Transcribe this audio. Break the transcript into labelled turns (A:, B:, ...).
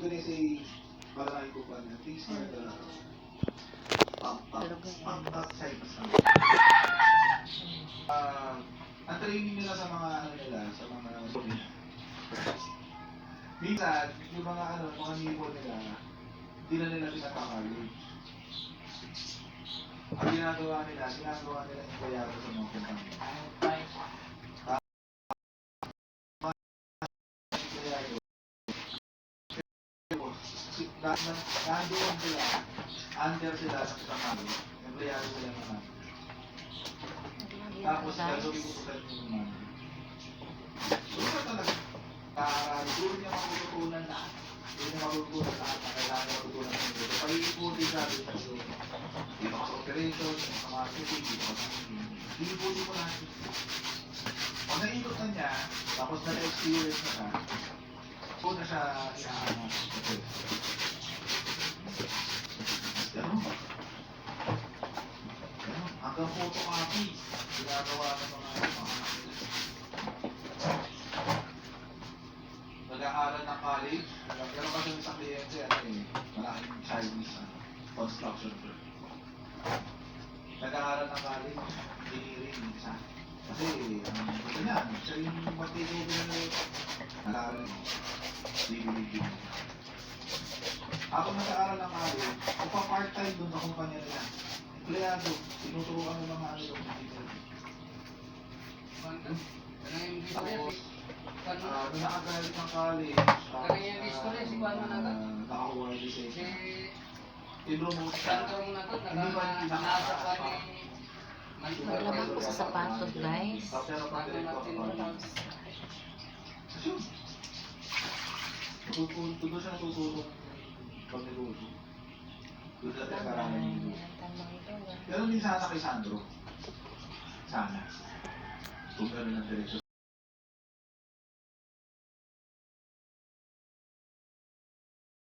A: when I say baranay ko pa na, things are the outside mas ang training nila sa mga ano nila, sa mga minsan, yung mga ano, mga nipo nila, hindi na nila pinaka-college. Ang ginagawa nila empleyado sa mga kumpanya. Nandoon sila, under sila ng isang ano, empleyado sila naman. Tapos gagawin ko sa inyo naman. Doon talaga. Doon niya matututunan na. Doon niya matututunan na at kailangan matutunan ng ito. Pag-iiputin sabi sa iyo. Dito ka sa operation, sa marketing, dito ka sa iiputin mo natin. Pag naikot na niya, tapos na-experience na siya, doon na siya inaanap. Ganun. Hanggang photocopy, ginagawa ng mga nag-aaral ng college, pero kasi isang kliyente, malaking Chinese construction firm. Nag-aaral ng college, engineering, isa. Kasi, gusto niya, siya yung mag-take-over na nag-aaral ng DBD. Habang nag-aaral ng college, part-time doon sa kumpanya nila. Empleyado, tinuturuan ng mga ano yung computer. Tapos, nung nakagalit ng college, nakakuha yung decision. I-promote siya. Hindi ba yung nakakasapa?
B: Maglabas ko sa sapatos, guys.
A: Pero pag direkto ako. Doon siya natutulong pag-negosyo. Doon sila pinag-aralan yung negosyo. Pero din sana kay Sandro. Sana. Kung gano'n ang direksyon.